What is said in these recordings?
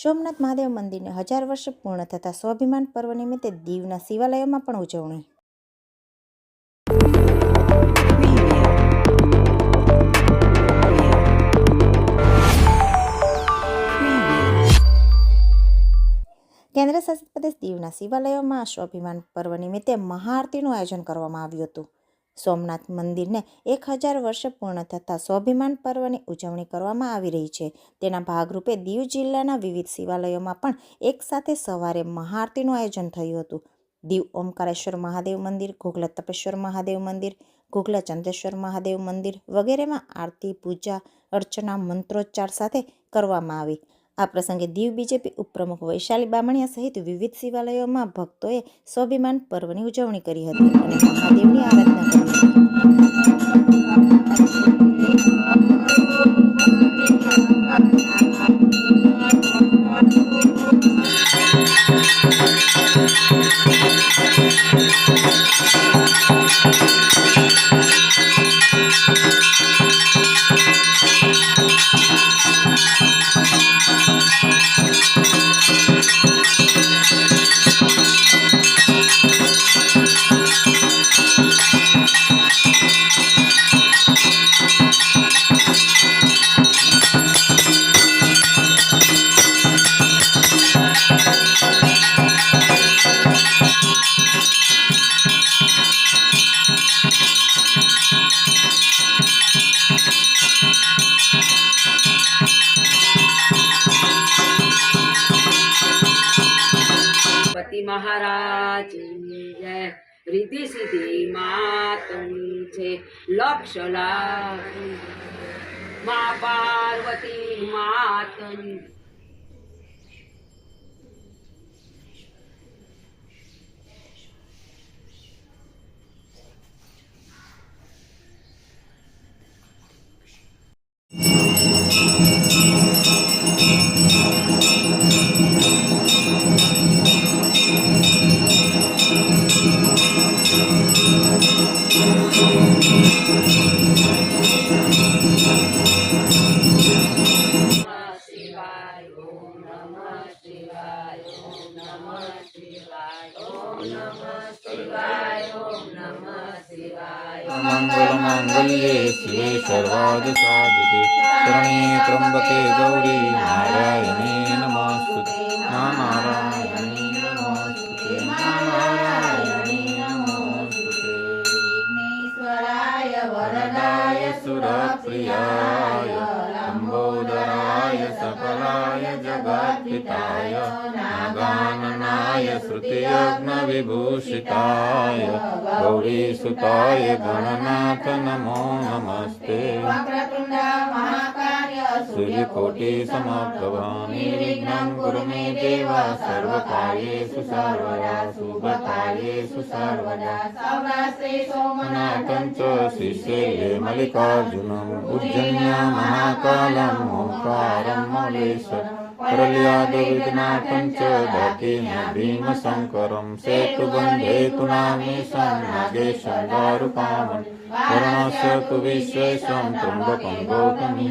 સોમનાથ મહાદેવ મંદિરને 1000 વર્ષ પૂર્ણ થતા સ્વાભિમાન પર્વ નિમિત્તે દીવના શિવાલયોમાં પણ ઉજવણી. કેન્દ્ર શાસિત પ્રદેશ દીવના શિવાલયોમાં સ્વાભિમાન પર્વ નિમિત્તે મહાઆરતીનું આયોજન કરવામાં આવ્યું હતું. સોમનાથ મંદિરને 1000 વર્ષ પૂર્ણ થતાં સ્વાભિમાન પર્વની ઉજવણી કરવામાં આવી રહી છે. તેના ભાગરૂપે દીવ જિલ્લાના વિવિધ શિવાલયોમાં પણ એક સાથે સવારે મહાઆરતીનું આયોજન થયું હતું. દીવ ઓમકારેશ્વર મહાદેવ મંદિર, ઘોઘલા તપેશ્વર મહાદેવ મંદિર, ઘોઘલા ચંદ્રેશ્વર મહાદેવ મંદિર વગેરેમાં આરતી, પૂજા અર્ચના, મંત્રોચ્ચાર સાથે કરવામાં આવી. આ પ્રસંગે દીવ બીજેપી ઉપપ્રમુખ વૈશાલી બામણિયા સહિત વિવિધ શિવાલયોમાં ભક્તોએ સ્વાભિમાન પર્વની ઉજવણી કરી હતી અને મહાદેવની આરાધના કરી महाराज जय। रिद्धि सिद्धि मातनी छे लक्ष लाख माँ पार्वती मातनी। मंगलमांगल्ये शिवे सर्वार्धसाधिके शरण्ये त्र्यंबके गौरी नारायणे नमोस्तुते। नारायणे नमोस्तुते। नारायणे नमोस्तुते। विघ्नेश्वराय वरदाय सुरप्रियाय लंबोदराय सकलाय जगत्पिताय नागाननाय श्रुतियज्ञविभूषिताय गौरीसुताय गणनाथ नमो नमस्ते। सूर्यकोटि समप्रभा निर्विघ्नं कुरु मे देव सर्वकार्येषु सर्वदा शुभकार्येषु सर्वदा। सौराष्ट्रे सोमनाथं च श्रीशैले मल्लिकार्जुनम् उज्जयिन्यां महाकालम् ओंकारं मौलेश्वरम् परल्यादविघ्नाथं च दाकिन्या भीमशङ्करं सेतुबन्धे तुनामीशं नागेशं दारुकामन् वरुणस्य तु विश्वेशं त्र्यम्बकं गौतमी।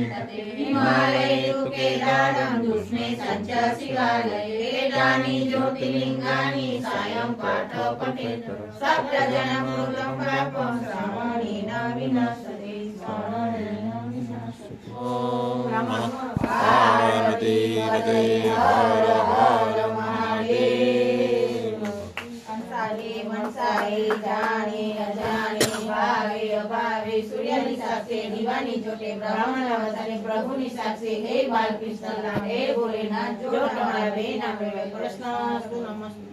हिमालये तु केदारं दुष्मेशं च शिवालये वेदानि ज्योतिर्लिङ्गानि सायं पाठो पठेत् सप्तजन्मोदं पापं श्रावणेन विनाशते। ॐ नमः पार्वती हरे हर हर महादेव। कंसारे मनसारे जाने अजाने भावे अभावे सूर्यની સાથે દીવાની જોટે બ્રાહ્મણ અવતારે પ્રભુની સાથે હે બાલકૃષ્ણ નામ હે ભોલેનાથ જો તમારા બે નામ કૃષ્ણ નમસ્તે।